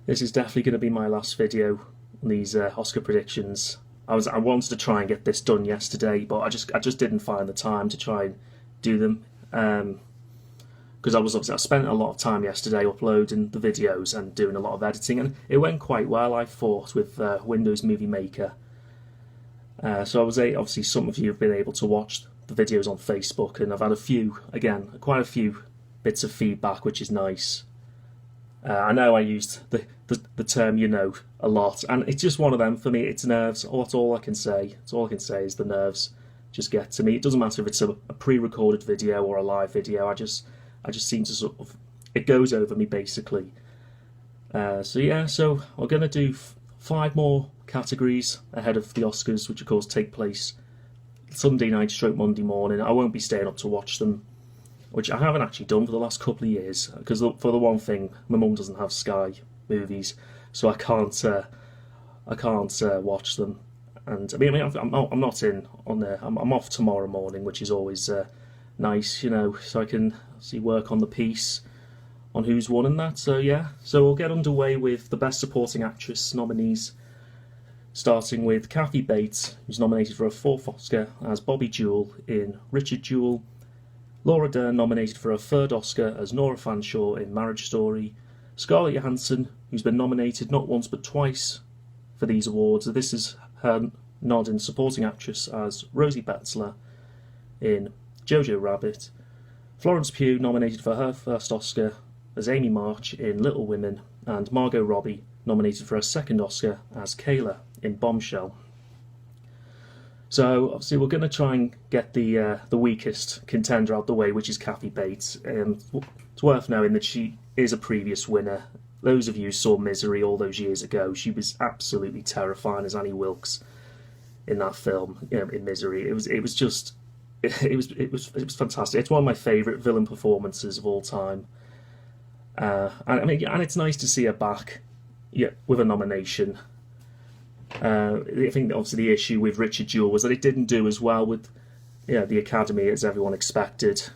This is definitely going to be my last video on these Oscar predictions. I wanted to try and get this done yesterday, but I just didn't find the time to try and do them. Because I spent a lot of time yesterday uploading the videos and doing a lot of editing, and it went quite well, I thought, with Windows Movie Maker. So I was obviously some of you have been able to watch the videos on Facebook, and I've had quite a few bits of feedback, which is nice. I know I used the term a lot, and it's just one of them for me. It's nerves. That's all I can say. That's all I can say is the nerves just get to me. It doesn't matter if it's a pre-recorded video or a live video. I just seem to sort of, it goes over me basically. So we're gonna do 5 more categories ahead of the Oscars, which of course take place Sunday night stroke Monday morning. I won't be staying up to watch them, which I haven't actually done for the last couple of years, because for the one thing, my mum doesn't have Sky movies, so I can't watch them. And I'm not in on there. I'm off tomorrow morning, which is always nice, so I can work on the piece on who's won and that. So yeah, so we'll get underway with the Best Supporting Actress nominees, starting with Kathy Bates, who's nominated for a 4th Oscar as Bobby Jewell in Richard Jewell. Laura Dern nominated for her 3rd Oscar as Nora Fanshawe in Marriage Story. Scarlett Johansson, who's been nominated not once but twice for these awards. This is her nod in Supporting Actress as Rosie Betzler in Jojo Rabbit. Florence Pugh nominated for her 1st Oscar as Amy March in Little Women, and Margot Robbie nominated for her 2nd Oscar as Kayla in Bombshell. So obviously we're going to try and get the weakest contender out the way, which is Kathy Bates. It's worth knowing that she is a previous winner. Those of you who saw Misery all those years ago, she was absolutely terrifying as Annie Wilkes in that film. In Misery, it was fantastic. It's one of my favourite villain performances of all time. And it's nice to see her back, with a nomination. I think obviously the issue with Richard Jewell was that it didn't do as well with the Academy as everyone expected,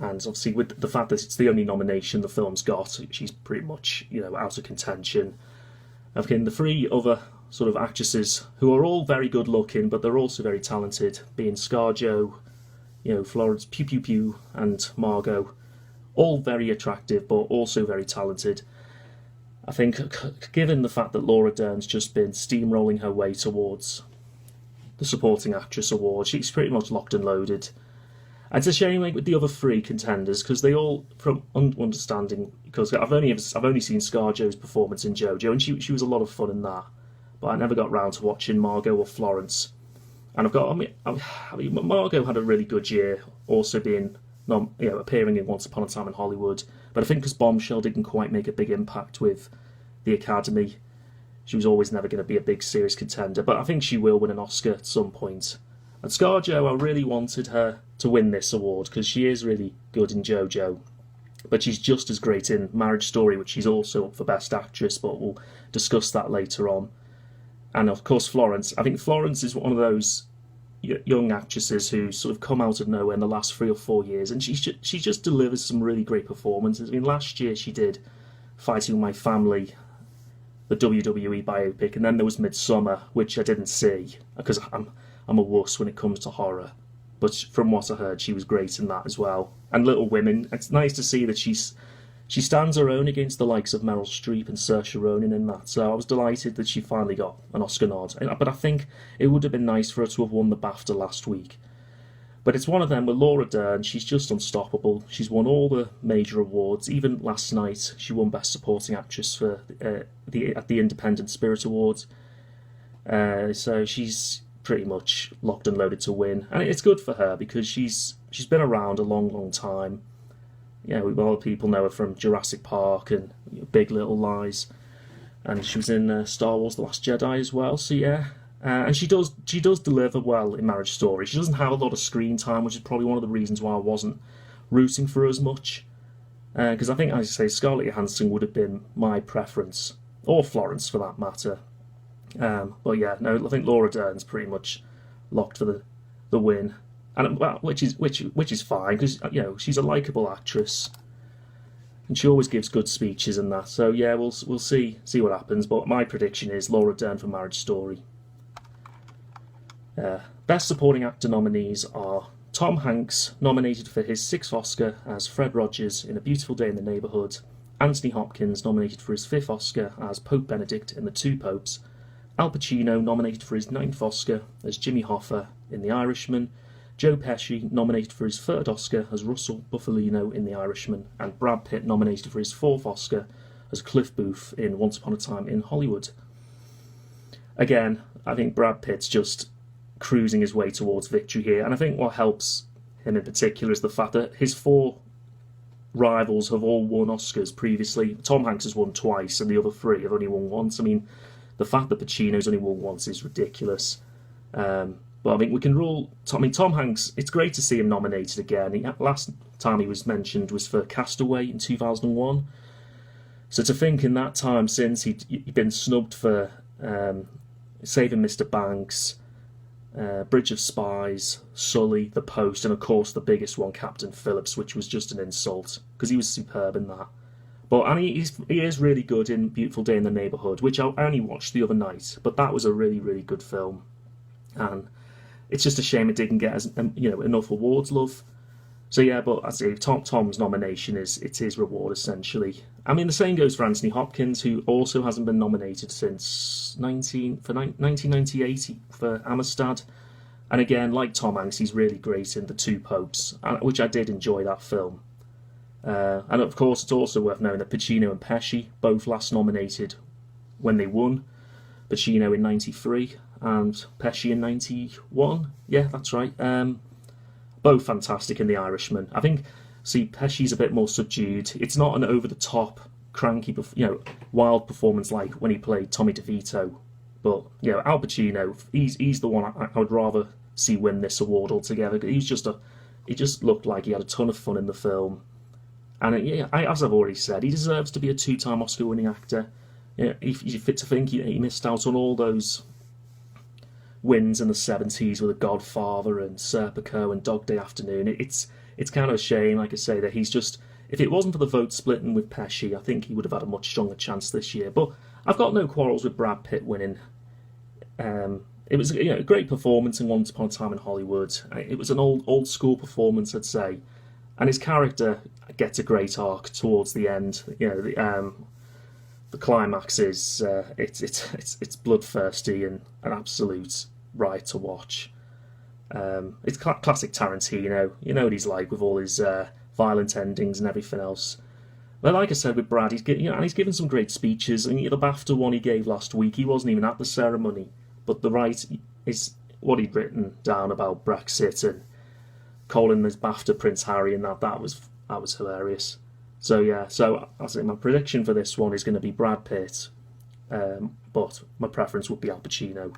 and obviously with the fact that it's the only nomination the film's got, she's pretty much out of contention. Again, the 3 other sort of actresses who are all very good looking, but they're also very talented, being ScarJo, Florence Pugh, and Margot, all very attractive but also very talented. I think, given the fact that Laura Dern's just been steamrolling her way towards the Supporting Actress Award, she's pretty much locked and loaded. And it's a shame with the other 3 contenders, because they all, from understanding, because I've only seen ScarJo's performance in JoJo, and she was a lot of fun in that, but I never got round to watching Margot or Florence. And Margot had a really good year, also being appearing in Once Upon a Time in Hollywood. But I think because Bombshell didn't quite make a big impact with the Academy, she was always never going to be a big serious contender. But I think she will win an Oscar at some point. And ScarJo, I really wanted her to win this award because she is really good in JoJo. But she's just as great in Marriage Story, which she's also up for Best Actress, but we'll discuss that later on. And of course Florence. I think Florence is one of those young actresses who sort of come out of nowhere in the last 3 or 4 years, and she just delivers some really great performances. Last year she did Fighting With My Family, the WWE biopic, and then there was Midsommar, which I didn't see because I'm a wuss when it comes to horror. But from what I heard, she was great in that as well. And Little Women, it's nice to see that she stands her own against the likes of Meryl Streep and Saoirse Ronan in that. So I was delighted that she finally got an Oscar nod. But I think it would have been nice for her to have won the BAFTA last week. But it's one of them with Laura Dern. She's just unstoppable. She's won all the major awards. Even last night, she won Best Supporting Actress for at the Independent Spirit Awards. So she's pretty much locked and loaded to win. And it's good for her because she's been around a long, long time. A lot of people know her from Jurassic Park and Big Little Lies, and she was in Star Wars: The Last Jedi as well. So yeah, and she does deliver well in Marriage Story. She doesn't have a lot of screen time, which is probably one of the reasons why I wasn't rooting for her as much. Because I think, as I say, Scarlett Johansson would have been my preference, or Florence for that matter. But yeah, no, I think Laura Dern's pretty much locked for the win. And which is fine because she's a likable actress, and she always gives good speeches and that. So yeah, we'll see what happens. But my prediction is Laura Dern for Marriage Story. Best Supporting Actor nominees are Tom Hanks, nominated for his 6th Oscar as Fred Rogers in A Beautiful Day in the Neighborhood. Anthony Hopkins, nominated for his 5th Oscar as Pope Benedict in The Two Popes. Al Pacino, nominated for his 9th Oscar as Jimmy Hoffa in The Irishman. Joe Pesci, nominated for his 3rd Oscar as Russell Bufalino in The Irishman. And Brad Pitt, nominated for his 4th Oscar as Cliff Booth in Once Upon a Time in Hollywood. Again, I think Brad Pitt's just cruising his way towards victory here, and I think what helps him in particular is the fact that his 4 rivals have all won Oscars previously. Tom Hanks has won twice, and the other 3 have only won once. I mean, the fact that Pacino's only won once is ridiculous. But I think we can rule. Tom Hanks, it's great to see him nominated again. Last time he was mentioned was for Castaway in 2001. So to think in that time since he'd been snubbed for Saving Mr. Banks, Bridge of Spies, Sully, The Post, and of course the biggest one, Captain Phillips, which was just an insult because he was superb in that. But he is really good in Beautiful Day in the Neighborhood, which I only watched the other night. But that was a really, really good film, and it's just a shame it didn't get enough awards love. So yeah, but I say Tom's nomination is his reward essentially. I mean, the same goes for Anthony Hopkins, who also hasn't been nominated since 1998 for Amistad. And again, like Tom Hanks, he's really great in The Two Popes, which I did enjoy that film. And of course, it's also worth knowing that Pacino and Pesci both last nominated when they won. Pacino in '93 and Pesci in '91. Yeah, that's right. Both fantastic in The Irishman. I think, Pesci's a bit more subdued. It's not an over-the-top, cranky, wild performance like when he played Tommy DeVito. But, Al Pacino, he's the one I would rather see win this award altogether. He just looked like he had a ton of fun in the film. And, as I've already said, he deserves to be a 2-time Oscar-winning actor. You're fit to think he missed out on all those wins in the 70s with The Godfather and Serpico and Dog Day Afternoon. It's kind of a shame, like I say, that he's just... If it wasn't for the vote splitting with Pesci, I think he would have had a much stronger chance this year. But I've got no quarrels with Brad Pitt winning. It was a great performance in Once Upon a Time in Hollywood. It was an old school performance, I'd say. And his character gets a great arc towards the end. The climax is it's bloodthirsty and an absolute riot to watch. It's classic Tarantino. You know what he's like with all his violent endings and everything else. But like I said with Brad, he's given some great speeches. And the BAFTA one he gave last week, he wasn't even at the ceremony. But is what he'd written down about Brexit and calling his BAFTA Prince Harry, and that was hilarious. So yeah, I think my prediction for this one is going to be Brad Pitt, but my preference would be Al Pacino.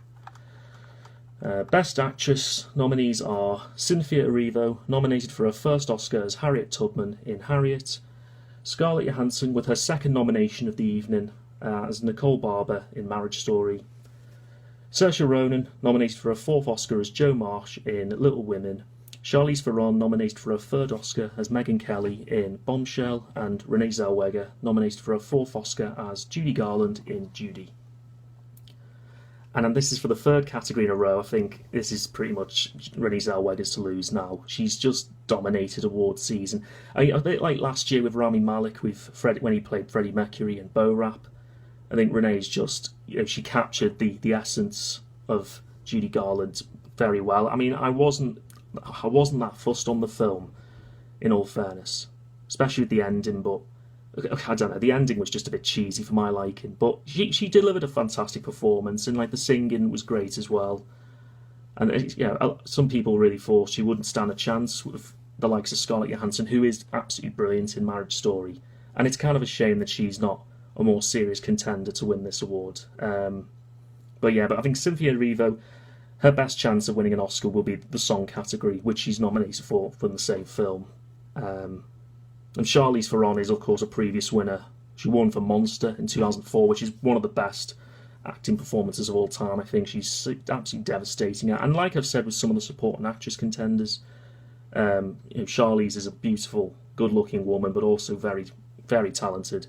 Best Actress nominees are Cynthia Erivo, nominated for her 1st Oscar as Harriet Tubman in Harriet, Scarlett Johansson with her 2nd nomination of the evening as Nicole Barber in Marriage Story, Saoirse Ronan, nominated for her 4th Oscar as Jo March in Little Women, Charlize Theron, nominated for her 3rd Oscar as Megyn Kelly in Bombshell, and Renee Zellweger, nominated for her 4th Oscar as Judy Garland in Judy. And this is for the 3rd category in a row. I think this is pretty much Renee Zellweger's to lose now. She's just dominated awards season. A bit like last year with Rami Malek when he played Freddie Mercury in Bo Rap. I think Renee's just, she captured the essence of Judy Garland very well. I mean, I wasn't that fussed on the film, in all fairness, especially with the ending, but I don't know, the ending was just a bit cheesy for my liking, but she delivered a fantastic performance, and the singing was great as well. And some people really thought she wouldn't stand a chance with the likes of Scarlett Johansson, who is absolutely brilliant in Marriage Story, and it's kind of a shame that she's not a more serious contender to win this award. But I think Cynthia Erivo, her best chance of winning an Oscar will be the song category, which she's nominated for from the same film. And Charlize Theron is, of course, a previous winner. She won for Monster in 2004, which is one of the best acting performances of all time. I think she's absolutely devastating. And like I've said with some of the supporting actress contenders, Charlize is a beautiful, good-looking woman, but also very, very talented.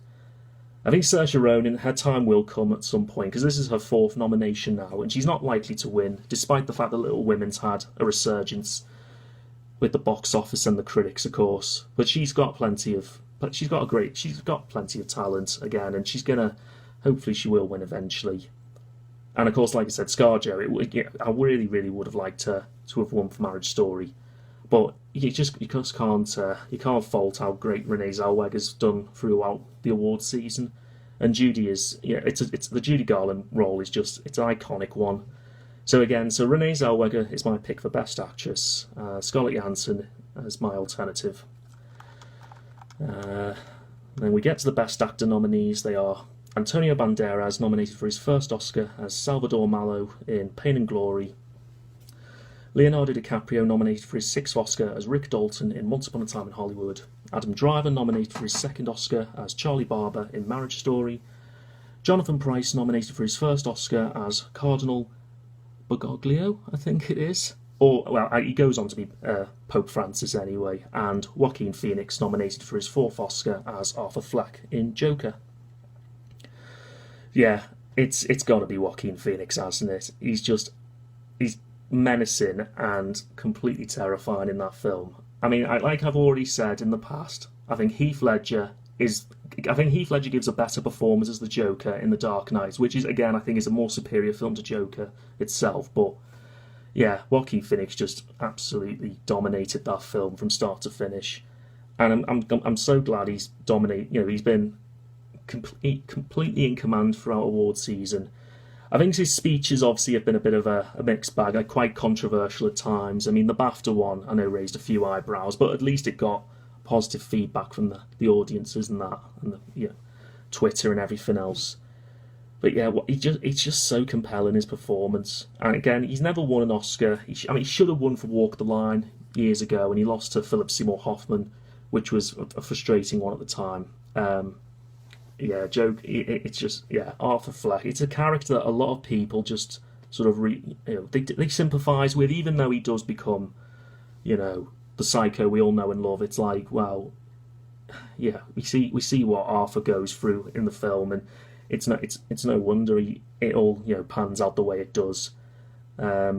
I think Saoirse Ronan, her time will come at some point, because this is her 4th nomination now, and she's not likely to win, despite the fact that Little Women's had a resurgence with the box office and the critics, of course. But she's got plenty of talent again, and hopefully she will win eventually. And of course, like I said, ScarJo, I really, really would have liked her to have won for Marriage Story, but you just can't fault how great Renee Zellweger's done throughout the awards season. And Judy is, it's the Judy Garland role is just, it's an iconic one. So Renee Zellweger is my pick for Best Actress. Scarlett Johansson is my alternative. Then we get to the Best Actor nominees. They are Antonio Banderas, nominated for his first Oscar as Salvador Malo in Pain and Glory. Leonardo DiCaprio, nominated for his 6th Oscar as Rick Dalton in Once Upon a Time in Hollywood. Adam Driver, nominated for his 2nd Oscar as Charlie Barber in Marriage Story. Jonathan Pryce, nominated for his first Oscar as Cardinal Bergoglio, I think it is. He goes on to be Pope Francis anyway. And Joaquin Phoenix, nominated for his 4th Oscar as Arthur Fleck in Joker. Yeah, it's got to be Joaquin Phoenix, hasn't it? He's menacing and completely terrifying in that film. I mean, like I've already said in the past, I think Heath Ledger gives a better performance as the Joker in The Dark Knight, which is, again, I think is a more superior film to Joker itself. But yeah, Joaquin Phoenix just absolutely dominated that film from start to finish, and I'm so glad he's dominated. He's been completely in command throughout award season. I think his speeches obviously have been a bit of a mixed bag, quite controversial at times. I mean, the BAFTA one, I know, raised a few eyebrows, but at least it got positive feedback from the audiences and Twitter and everything else. But yeah, it's just so compelling, his performance. And again, he's never won an Oscar. He should have won for Walk the Line years ago, and he lost to Philip Seymour Hoffman, which was a frustrating one at the time. Arthur Fleck. It's a character that a lot of people just sort of they sympathise with, even though he does become, the psycho we all know and love. It's like, well, yeah, we see what Arthur goes through in the film, and it's no wonder it all pans out the way it does. I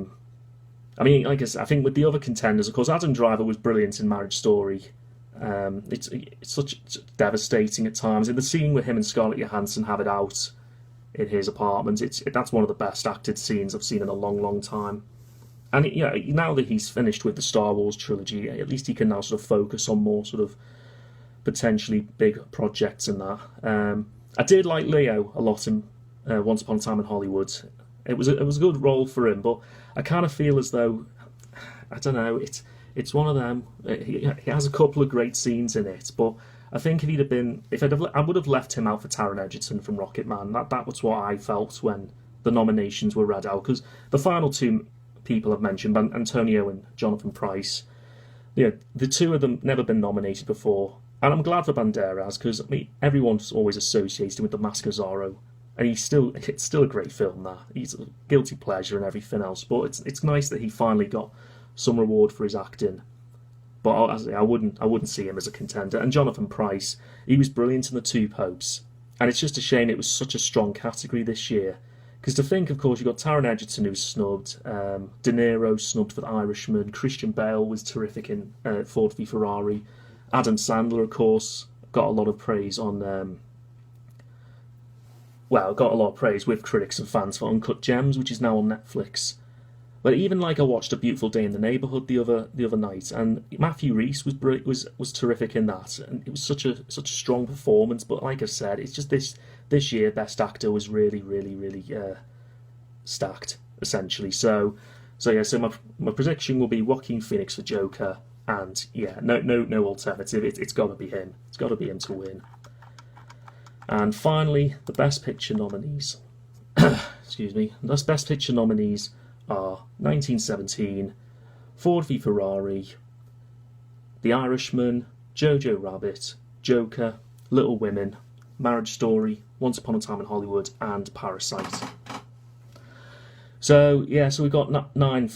mean, I guess I think with the other contenders, of course, Adam Driver was brilliant in Marriage Story. It's such devastating at times. In the scene where him and Scarlett Johansson have it out in his apartment, that's one of the best acted scenes I've seen in a long, long time. And now that he's finished with the Star Wars trilogy, at least he can now sort of focus on more sort of potentially big projects and that. I did like Leo a lot in Once Upon a Time in Hollywood. It was a good role for him, but I kind of feel as though, I don't know, it's one of them. He has a couple of great scenes in it, but I think I would have left him out for Taron Egerton from Rocketman. That was what I felt when the nominations were read out, because the final 2 people I've mentioned, Antonio and Jonathan Pryce, the 2 of them never been nominated before, and I'm glad for Banderas, because everyone's always associated him with The Mask of Zorro, and it's still a great film. That he's a guilty pleasure and everything else, but it's nice that he finally got some reward for his acting. But I wouldn't see him as a contender. And Jonathan Pryce, he was brilliant in The Two Popes, and it's just a shame it was such a strong category this year. Because to think, of course, you've got Taron Egerton who's snubbed, De Niro snubbed for The Irishman, Christian Bale was terrific in Ford v Ferrari, Adam Sandler, of course, got a lot of praise with critics and fans for Uncut Gems, which is now on Netflix. But even I watched A Beautiful Day in the Neighborhood the other night, and Matthew Rhys was terrific in that, and it was such a strong performance. But like I said, it's just this year Best Actor was really, really, really stacked essentially. So my prediction will be Joaquin Phoenix for Joker, and no alternative. It's got to be him. It's got to be him to win. And finally, the Best Picture nominees. Excuse me. The Best Picture nominees are 1917, Ford v Ferrari, The Irishman, Jojo Rabbit, Joker, Little Women, Marriage Story, Once Upon a Time in Hollywood, and Parasite. So we've got nine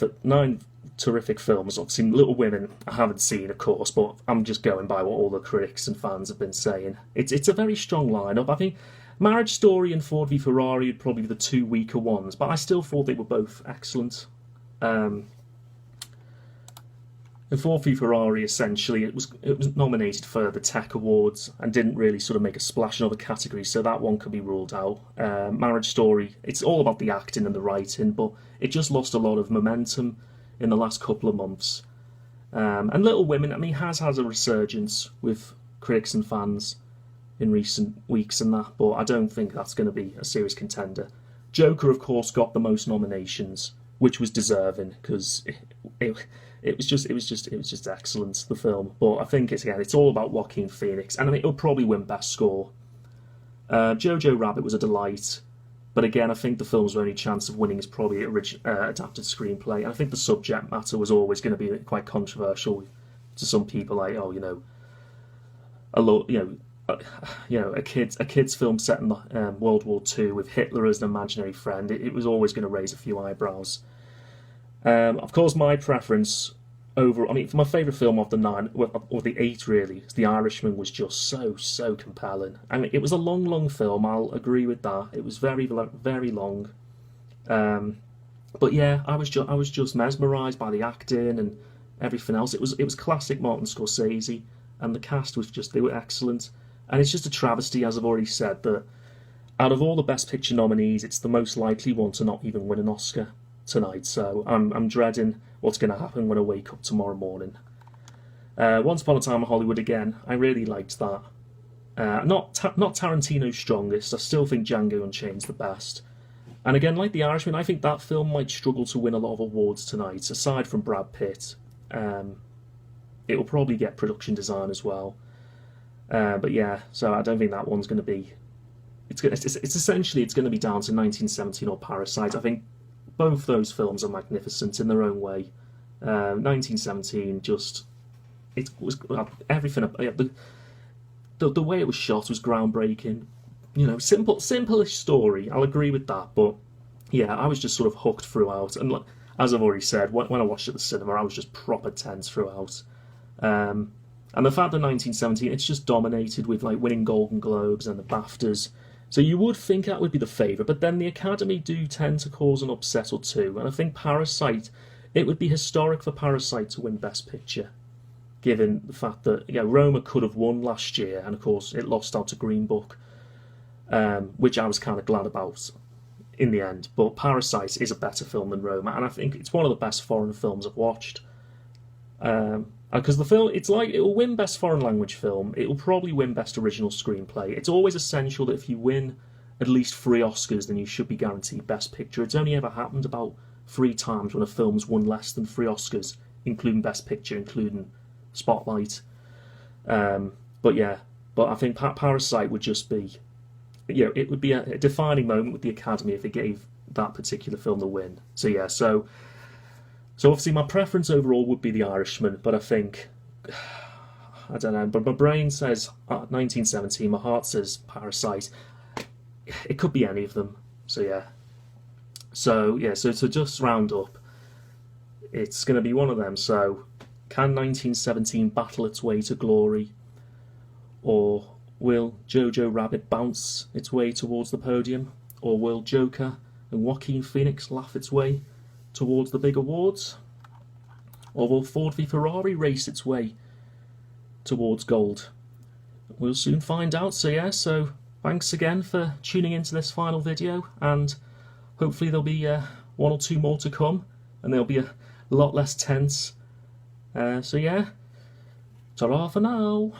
terrific films. Obviously, Little Women I haven't seen, of course, but I'm just going by what all the critics and fans have been saying. It's a very strong lineup. I think Marriage Story and Ford v Ferrari would probably be the two weaker ones, but I still thought they were both excellent. And Ford v Ferrari, essentially, it was nominated for the Tech Awards and didn't really sort of make a splash in other categories, so that one could be ruled out. Marriage Story, it's all about the acting and the writing, but it just lost a lot of momentum in the last couple of months. And Little Women, I mean, has a resurgence with critics and fans in recent weeks and that, but I don't think that's going to be a serious contender. Joker, of course, got the most nominations, which was deserving because it was just excellent, the film. But I think it's all about Joaquin Phoenix, and I think it'll probably win Best Score. Jojo Rabbit was a delight, but again, I think the film's only chance of winning is probably adapted screenplay, and I think the subject matter was always going to be quite controversial to some people, like a kid's film set in World War II with Hitler as an imaginary friend. It was always going to raise a few eyebrows. Of course, my preference for my favourite film of the 9, or the 8 really, The Irishman was just so compelling. I mean, it was a long film, I'll agree with that. It was very long. But yeah, I was just mesmerised by the acting and everything else. It was classic Martin Scorsese, and the cast they were excellent. And it's just a travesty, as I've already said, that out of all the Best Picture nominees, it's the most likely one to not even win an Oscar tonight. So I'm dreading what's going to happen when I wake up tomorrow morning. Once Upon a Time in Hollywood again, I really liked that. Not Tarantino's strongest. I still think Django Unchained's the best. And again, like The Irishman, I think that film might struggle to win a lot of awards tonight. Aside from Brad Pitt, it will probably get production design as well. But yeah, so I don't think that one's going to be. It's essentially going to be down to 1917 or Parasite. I think both those films are magnificent in their own way. 1917 it was everything. The way it was shot was groundbreaking. Simple-ish story. I'll agree with that, but yeah, I was just sort of hooked throughout. And as I've already said, when I watched it at the cinema, I was just proper tense throughout. And the fact that 1917, it's just dominated with winning Golden Globes and the BAFTAs. So you would think that would be the favourite, but then the Academy do tend to cause an upset or two. And I think Parasite, it would be historic for Parasite to win Best Picture, given the fact that Roma could have won last year, and of course it lost out to Green Book, which I was kind of glad about in the end. But Parasite is a better film than Roma, and I think it's one of the best foreign films I've watched. Because the film, it will win Best Foreign Language Film, it will probably win Best Original Screenplay. It's always essential that if you win at least 3 Oscars, then you should be guaranteed Best Picture. It's only ever happened about 3 times when a film's won less than 3 Oscars, including Best Picture, including Spotlight. But I think Parasite would just be, it would be a defining moment with the Academy if it gave that particular film the win. So obviously my preference overall would be The Irishman, but I think, I don't know, but my brain says 1917, my heart says Parasite. It could be any of them. So to just round up, it's going to be one of them. So can 1917 battle its way to glory, or will Jojo Rabbit bounce its way towards the podium, or will Joker and Joaquin Phoenix laugh its way towards the big awards? Or will Ford v Ferrari race its way towards gold? We'll soon find out. So thanks again for tuning into this final video, and hopefully there'll be 1 or 2 more to come, and they'll be a lot less tense. Ta-ra for now.